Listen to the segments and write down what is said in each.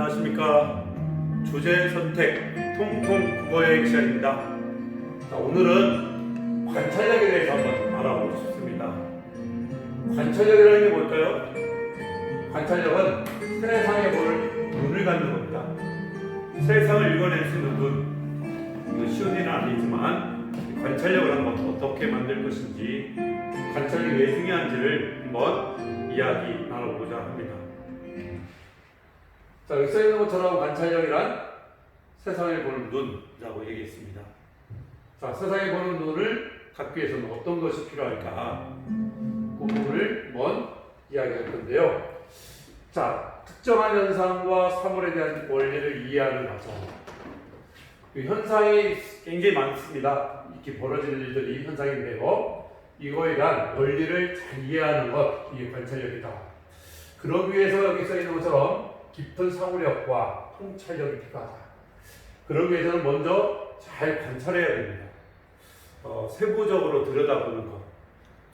안녕하십니까. 주제 선택 통통 국어여행 시간입니다. 자, 오늘은 관찰력에 대해서 한번 알아보고 싶습니다. 관찰력이라는 게 뭘까요? 관찰력은 세상에 볼 눈을 갖는 겁니다. 세상을 읽어낼 수 있는 눈. 이거 쉬운 일은 아니지만 관찰력을 한번 어떻게 만들 것인지, 관찰력이 왜 중요한지를 한번 이야기 나눠보자 합니다. 자, 여기 써있는 것처럼 관찰력이란 세상을 보는 눈이라고 얘기했습니다. 자, 세상을 보는 눈을 갖기 위해서는 어떤 것이 필요할까? 그 부분을 한번 이야기할 건데요. 자, 특정한 현상과 사물에 대한 원리를 이해하는 과정. 그 현상이 굉장히 많습니다. 이렇게 벌어지는 일들이 현상인데요. 이거에 대한 원리를 잘 이해하는 것, 이게 관찰력이다. 그러기 위해서 여기 써있는 것처럼 깊은 사고력과 통찰력이 필요하다. 그러기 위해서는 먼저 잘 관찰해야 됩니다. 세부적으로 들여다보는 것,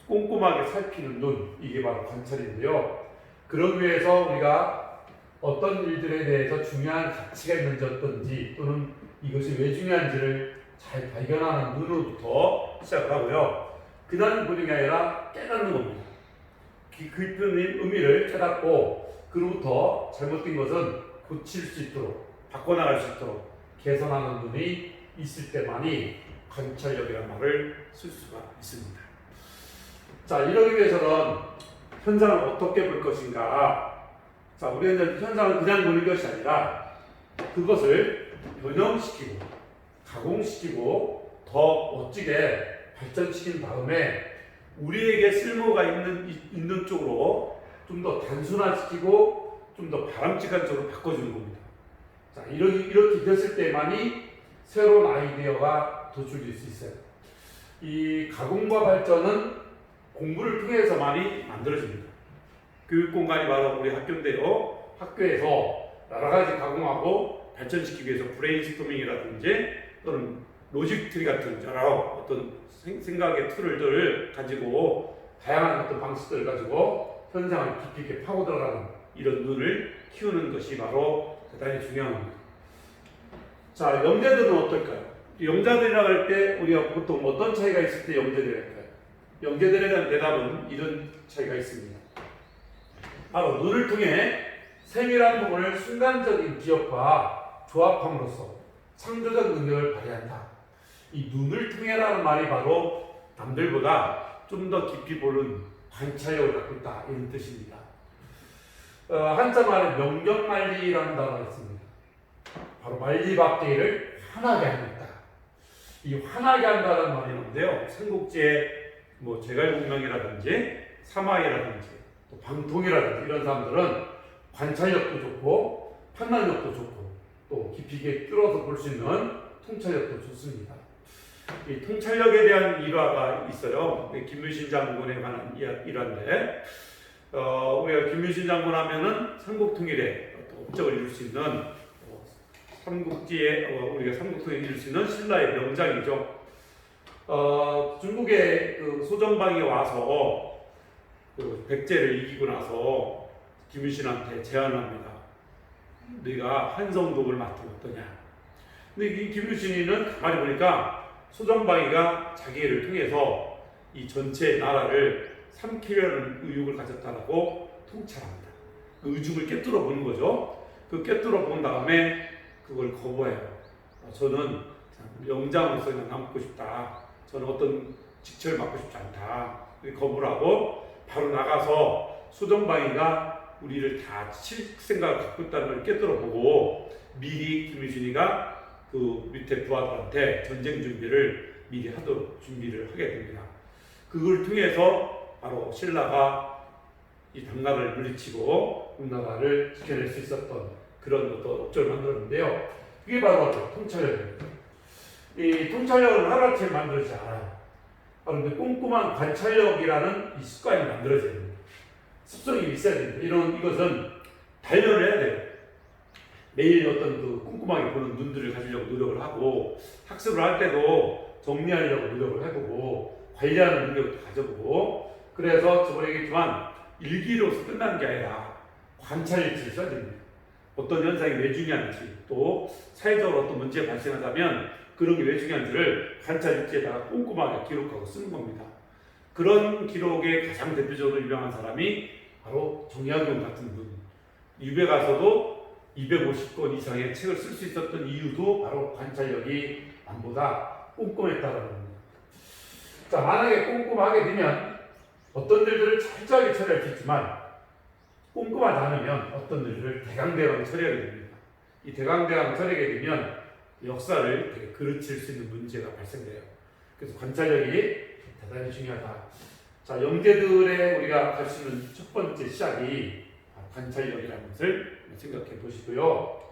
꼼꼼하게 살피는 눈, 이게 바로 관찰인데요. 그러기 위해서 우리가 어떤 일들에 대해서 중요한 가치가 있는지 어떤지, 또는 이것이 왜 중요한지를 잘 발견하는 눈으로부터 시작을 하고요. 그냥 보는 게 아니라 깨닫는 겁니다. 깊은 의미를 깨닫고, 그로부터 잘못된 것은 고칠 수 있도록, 바꿔나갈 수 있도록 개선하는 눈이 있을 때만이 관찰력이라는 말을 쓸 수가 있습니다. 자, 이러기 위해서는 현상을 어떻게 볼 것인가. 자, 우리는 현상을 그냥 보는 것이 아니라 그것을 변형시키고 가공시키고 더 멋지게 발전시킨 다음에 우리에게 쓸모가 있는 쪽으로 좀 더 단순화시키고 좀 더 바람직한 쪽으로 바꿔주는 겁니다. 자, 이렇게 됐을 때만이 새로운 아이디어가 도출될 수 있어요. 이 가공과 발전은 공부를 통해서만이 만들어집니다. 교육 공간이 바로 우리 학교인데요. 학교에서 여러 가지 가공하고 발전시키기 위해서 브레인스토밍이라든지 또는 로직 트리 같은 여러 어떤 생각의 툴을 가지고 다양한 어떤 방식들을 가지고 현상을 깊이 있게 파고 들어가는 이런 눈을 키우는 것이 바로 대단히 중요한 겁니다. 자, 영재들은 어떨까요? 영자들이라고 할 때 우리가 보통 어떤 차이가 있을 때 영재들이 할까요? 영재들에 대한 대답은 이런 차이가 있습니다. 바로 눈을 통해 세밀한 부분을 순간적인 기억과 조합함으로써 창조적 능력을 발휘한다. 이 눈을 통해라는 말이 바로 남들보다 좀 더 깊이 보는 관찰력을 갖고 있다, 이런 뜻입니다. 한자 말에 명경만리라는 단어가 있습니다. 바로 만리박대기를 환하게 하겠다. 이 환하게 한다는 말이 있는데요. 삼국지에 제갈공명이라든지 사마이라든지 또 방통이라든지 이런 사람들은 관찰력도 좋고 판단력도 좋고 또 깊이 있게 뚫어서 볼 수 있는 통찰력도 좋습니다. 이 통찰력에 대한 일화가 있어요. 김유신 장군에 관한 일화인데, 우리가 김유신 장군 하면은 삼국통일에 업적을 이룰 수 있는 삼국지에 우리가 삼국통일을 이룰 수 있는 신라의 명장이죠. 중국의 그 소정방이 와서 그 백제를 이기고 나서 김유신한테 제안을 합니다. 네가 한성독을 맡으면 어떠냐. 근데 이 김유신이는 가만히 보니까 소정방이가 자기를 통해서 이 전체 나라를 삼키려는 의욕을 가졌다라고 통찰합니다. 그 의중을 깨뚫어 보는 거죠. 그 깨뚫어 본 다음에 그걸 거부해요. 저는 영장으로서 그냥 남고 싶다. 저는 어떤 직책을 맡고 싶지 않다. 거부를 하고 바로 나가서 소정방이가 우리를 다 칠 생각을 갖고 있다는 걸 깨뚫어 보고 미리 김유신이가 그 밑에 부하들한테 전쟁 준비를 미리 하도록 준비를 하게 됩니다. 그걸 통해서 바로 신라가 이 당나라를 물리치고 우리나라를 지켜낼 수 있었던 그런 어떤 업적을 만들었는데요. 그게 바로 통찰력입니다. 이 통찰력은 하루아침에 만들어지지 않아요. 그런데 꼼꼼한 관찰력이라는 이 습관이 만들어져야 됩니다. 습성이 있어야 됩니다. 이것은 단련을 해야 돼요. 매일 어떤 그 꼼꼼하게 보는 눈들을 가지려고 노력을 하고, 학습을 할 때도 정리하려고 노력을 해보고, 관리하는 능력도 가져보고, 그래서 저번에 얘기했지만 일기로서 끝나는 게 아니라 관찰일지를 써야 됩니다. 어떤 현상이 왜 중요한지, 또 사회적으로 어떤 문제가 발생하다면 그런 게 왜 중요한지를 관찰 일지에다가 꼼꼼하게 기록하고 쓰는 겁니다. 그런 기록에 가장 대표적으로 유명한 사람이 바로 정약용 같은 분. 유배 가서도 250권 이상의 책을 쓸 수 있었던 이유도 바로 관찰력이 남보다 꼼꼼했다는 겁니다. 자, 만약에 꼼꼼하게 되면 어떤 일들을 철저하게 처리할 수 있지만 꼼꼼하지 않으면 어떤 일들을 대강대강 처리하게 됩니다. 이 대강대강 처리하게 되면 역사를 되게 그르칠 수 있는 문제가 발생돼요. 그래서 관찰력이 대단히 중요하다. 자, 영재들의 우리가 갈 수 있는 첫 번째 시작이 관찰력이라는 것을 생각해 보시고요.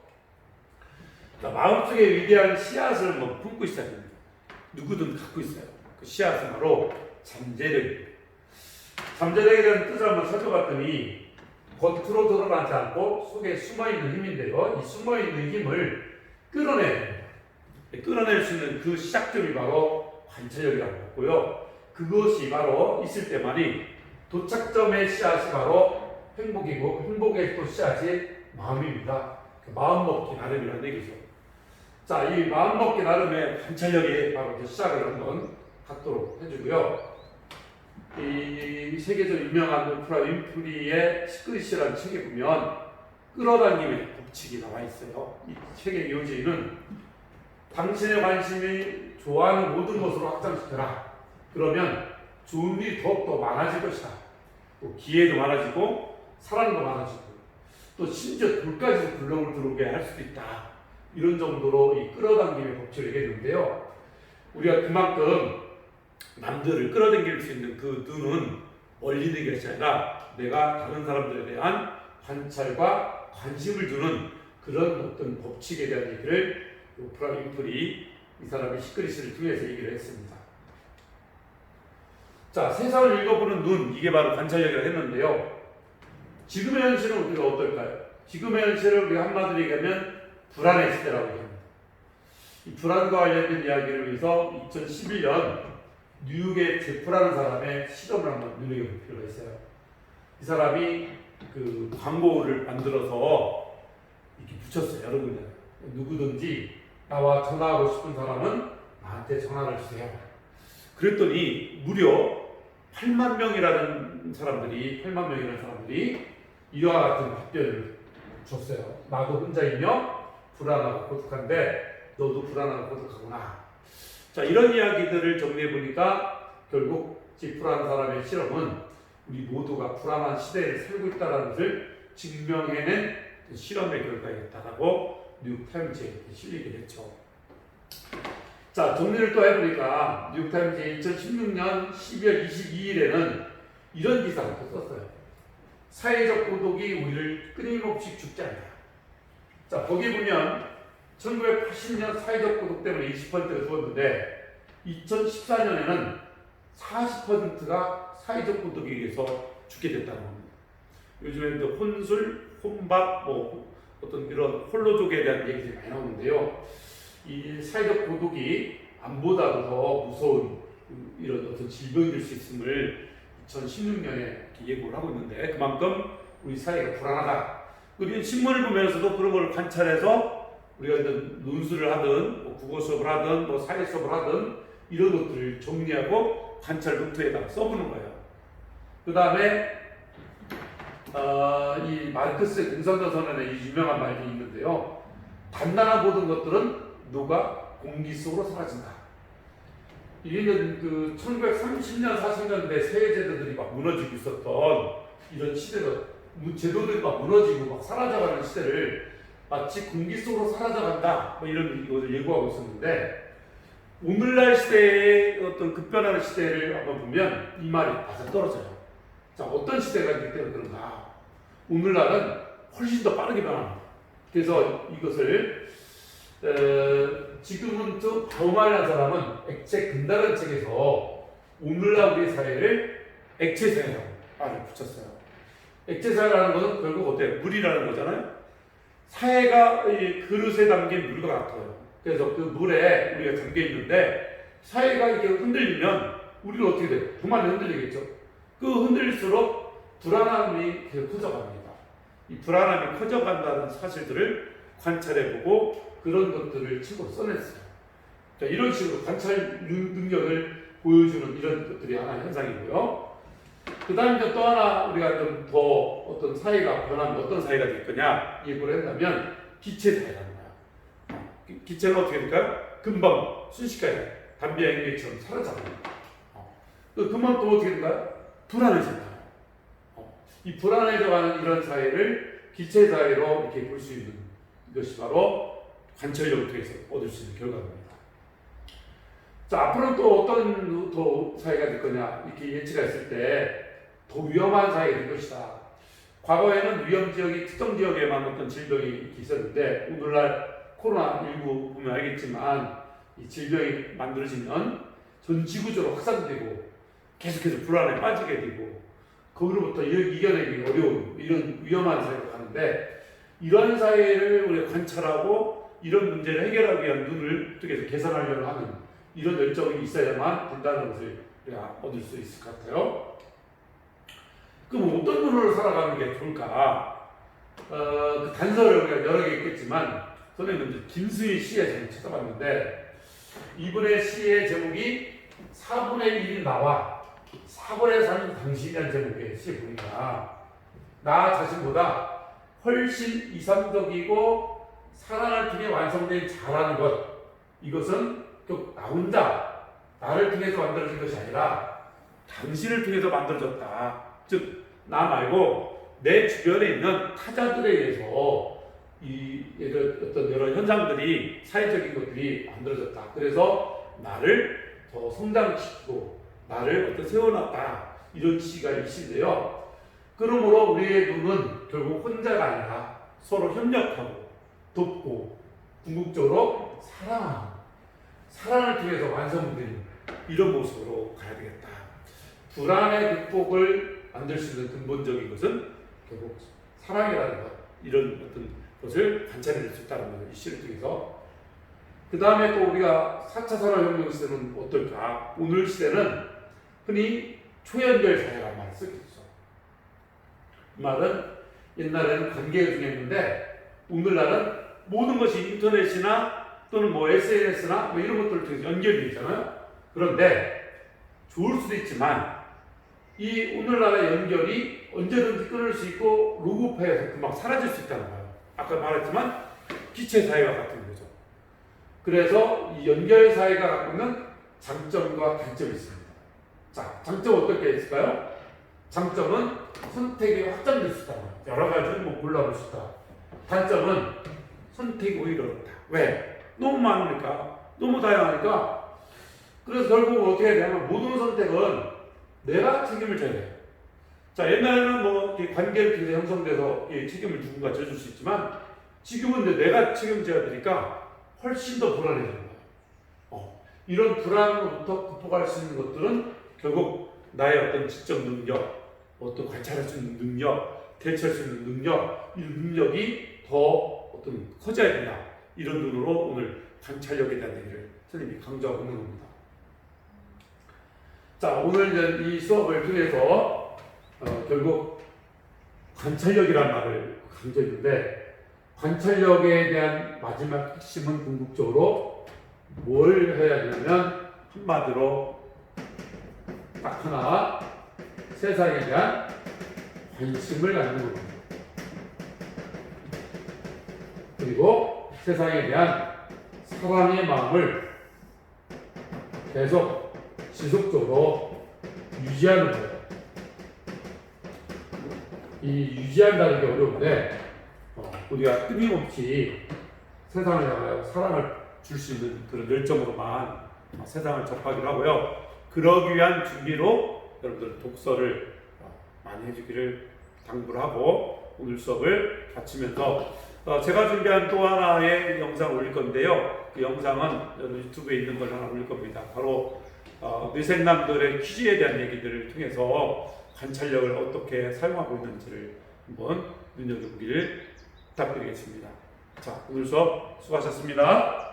자, 마음속에 위대한 씨앗을 품고 있어야 됩니다. 누구든 갖고 있어요. 그 씨앗은 바로 잠재력입니다. 잠재력에 대한 뜻을 한번 살펴봤더니 겉으로 드러나지 않고 속에 숨어있는 힘인데요. 이 숨어있는 힘을 끌어내야 됩니다. 끌어낼 수 있는 그 시작점이 바로 관찰력이라고 했고요. 그것이 바로 있을 때만이 도착점의 씨앗이 바로 행복이고 행복의 또 씨앗이 마음입니다. 마음 먹기 나름이라는 얘기죠. 자, 이 마음 먹기 나름의 관찰력이 바로 시작을 한번 갖도록 해주고요. 이 세계적으로 유명한 오프라 윈프리의 시크릿이라는 책에 보면 끌어당김의 법칙이 나와 있어요. 이 책의 요지는 당신의 관심이 좋아하는 모든 것으로 확장시켜라. 그러면 좋은 일이 더욱더 많아질 것이다. 또 기회도 많아지고 사랑도 많아지고 또 심지어 불까지도 굴렁을 들어오게 할 수도 있다. 이런 정도로 이 끌어당김의 법칙을 얘기했는데요. 우리가 그만큼 남들을 끌어당길 수 있는 그 눈은 얼리는 것이 아니라 내가 다른 사람들에 대한 관찰과 관심을 두는 그런 어떤 법칙에 대한 얘기를 오프라 윈프리 이 사람의 시크릿을 통해서 얘기를 했습니다. 자, 세상을 읽어보는 눈, 이게 바로 관찰력이라고 했는데요. 지금의 현실은 우리가 어떨까요? 지금의 현실을 우리가 한마디로 얘기하면 불안의 시대라고 합니다. 이 불안과 관련된 이야기를 위해서 2011년 뉴욕의 제프라는 사람의 실험을 한번 눈여겨볼 필요가 있어요. 이 사람이 그 광고를 만들어서 이렇게 붙였어요. 여러분들 누구든지 나와 전화하고 싶은 사람은 나한테 전화를 주세요. 그랬더니 무려 8만 명이라는 사람들이 이와 같은 답변을 줬어요. 나도 혼자이며 불안하고 고독한데 너도 불안하고 고독하구나. 자, 이런 이야기들을 정리해 보니까 결국 지프라는 사람의 실험은 우리 모두가 불안한 시대를 살고 있다는 것을 증명해낸 실험의 결과이었다라고 뉴욕타임즈에 실리게 됐죠. 자, 정리를 또 해보니까 뉴욕타임즈의 2016년 12월 22일에는 이런 기사를 또 썼어요. 사회적 고독이 우리를 끊임없이 죽지 않는다. 자, 거기 보면 1980년 사회적 고독 때문에 20%가 죽었는데 2014년에는 40%가 사회적 고독에 의해서 죽게 됐다는 겁니다. 요즘에 또 혼술, 혼밥, 어떤 이런 홀로족에 대한 얘기들이 많이 나오는데요. 이 사회적 고독이 암보다도 더 무서운 이런 어떤 질병이 될 수 있음을 2016년에 예고를 하고 있는데 그만큼 우리 사회가 불안하다. 우리는 신문을 보면서도 그런 걸 관찰해서 우리가 논술을 하든 국어 수업을 하든 사회 수업을 하든 이런 것들을 정리하고 관찰 노트에다가 써보는 거예요. 그 다음에 이 마르크스의 공산주의 이 유명한 말이 있는데요. 단단한 모든 것들은 녹아 공기 속으로 사라진다. 이게는 그 1930년 40년대 세제도들이 막 무너지고 있었던 이런 시대가 제도들이 막 무너지고 막 사라져가는 시대를 마치 공기 속으로 사라져간다 이런 이것을 예고하고 있었는데 오늘날 시대의 어떤 급변하는 시대를 한번 보면 이 말이 맞아 떨어져요. 자, 어떤 시대가 있기 때문에 그런가? 오늘날은 훨씬 더 빠르게 변합니다. 그래서 이것을 지금은 또 바우말이라는 사람은 액체 근다라는 책에서 오늘날 우리 사회를 액체사회라고 말을 붙였어요. 액체사회라는 것은 결국 어때요? 물이라는 거잖아요. 사회가 이 그릇에 담긴 물과 같아요. 그래서 그 물에 우리가 잠겨 있는데 사회가 이렇게 흔들리면 우리는 어떻게 돼요? 더 많이 흔들리겠죠. 그 흔들릴수록 불안함이 계속 커져갑니다. 이 불안함이 커져간다는 사실들을 관찰해보고 그런 것들을 책으로 써냈어요. 자, 이런 식으로 관찰 능력을 보여주는 이런 것들이 하나의 현상이고요. 그 다음에 또 하나 우리가 좀 더 어떤 사회가 변하면 어떤 사회가 될 거냐 예고를 한다면 기체 사회라는 거야. 기체는 어떻게 될까요? 금방 순식간에 담배 액매처럼 사라져버립니다. 금방 또 어떻게 될까요? 불안해져요. 이 불안해져가는 이런 사회를 기체 사회로 이렇게 볼 수 있는 것이 바로 관찰력을 통해서 얻을 수 있는 결과입니다. 자, 앞으로는 또 어떤 더 사회가 될 거냐 이렇게 예측가 있을 때 더 위험한 사회가 될 것이다. 과거에는 위험 지역이 특정 지역에만 어떤 질병이 있었는데 오늘날 코로나19 보면 알겠지만 이 질병이 만들어지면 전 지구적으로 확산되고 계속해서 불안에 빠지게 되고 거기로부터 이겨내기 어려운 이런 위험한 사회로 가는데 이런 사회를 우리가 관찰하고 이런 문제를 해결하기 위한 눈을 통해서 개선하려고 하는 이런 열정이 있어야만 된다는 것을 우리가 얻을 수 있을 것 같아요. 그럼 어떤 눈으로 살아가는 게 좋을까? 그 단서를 우리가 여러 개 있겠지만 선생님은 김수희 시의 제목 찾아봤는데 이분의 시의 제목이 4분의 1이 나와 4분의 3이 당신이라는 제목의 시에 보니까 나 자신보다 훨씬 이상적이고 사랑을 통해 완성된 자라는 것 이것은 나 혼자 나를 통해서 만들어진 것이 아니라 당신을 통해서 만들어졌다. 즉 나 말고 내 주변에 있는 타자들에 의해서 이 어떤 여러 현상들이 사회적인 것들이 만들어졌다. 그래서 나를 더 성장시키고 나를 어떤 세워놨다. 이런 시가 이 시인데요. 그러므로 우리의 눈은 결국 혼자가 아니라 서로 협력하고 돕고 궁극적으로 사랑을 통해서 완성되는 이런 모습으로 가야 되겠다. 불안의 극복을 만들 수 있는 근본적인 것은 결국 사랑이라는 것 이런 어떤 것을 관찰해낼 수 있다는 것을 이 시를 통해서 그 다음에 또 우리가 4차 산업혁명 시대는 어떨까? 오늘 시대는 흔히 초연결 사회라는 말을 쓰고 있어. 이 말은 옛날에는 관계가 중요했는데 오늘날은 모든 것이 인터넷이나 또는 뭐 SNS나 뭐 이런 것들을 통해서 연결되어 있잖아요. 그런데 좋을 수도 있지만 이 오늘날의 연결이 언제든지 끊을 수 있고 로그파에서 금방 사라질 수 있다는 거예요. 아까 말했지만 기체 사회와 같은 거죠. 그래서 이 연결 사회가 갖고 있는 장점과 단점이 있습니다. 자, 장점 어떤 게 있을까요? 장점은 선택이 확장될 수 있다. 여러 가지를 골라볼 수 있다. 단점은 선택이 오히려 어렵다. 왜? 너무 많으니까, 너무 다양하니까. 그래서 결국 어떻게 해야 되냐면 모든 선택은 내가 책임을 져야 돼요. 자, 옛날에는 뭐 관계를 통해서 형성돼서 책임을 누군가 져줄 수 있지만 지금은 이제 내가 책임져야 되니까 훨씬 더 불안해지는 거예요. 이런 불안으로부터 극복할 수 있는 것들은 결국 나의 어떤 지적 능력, 어떤 관찰할 수 있는 능력, 대처할 수 있는 능력, 이 능력이 더 어떤 커져야 된다. 이런 눈으로 오늘 관찰력에 대한 얘기를 선생님이 강조하고 있는 겁니다. 자, 오늘 이 수업을 통해서 결국 관찰력이라는 말을 강조했는데 관찰력에 대한 마지막 핵심은 궁극적으로 뭘 해야 되냐면 한마디로 딱 하나 세상에 대한 관심을 갖는 겁니다. 그리고 세상에 대한 사랑의 마음을 계속 지속적으로 유지하는 거예요. 이 유지한다는 게 어려운데 우리가 끊임없이 세상을 향하여 사랑을 줄 수 있는 그런 열정으로만 세상을 접하기로 하고요. 그러기 위한 준비로 여러분들 독서를 많이 해주기를 당부를 하고 오늘 수업을 마치면서 제가 준비한 또 하나의 영상을 올릴 건데요. 그 영상은 유튜브에 있는 걸 하나 올릴 겁니다. 바로 뇌생남들의 퀴즈에 대한 얘기들을 통해서 관찰력을 어떻게 사용하고 있는지를 한번 눈여겨보기를 부탁드리겠습니다. 자, 오늘 수업 수고하셨습니다.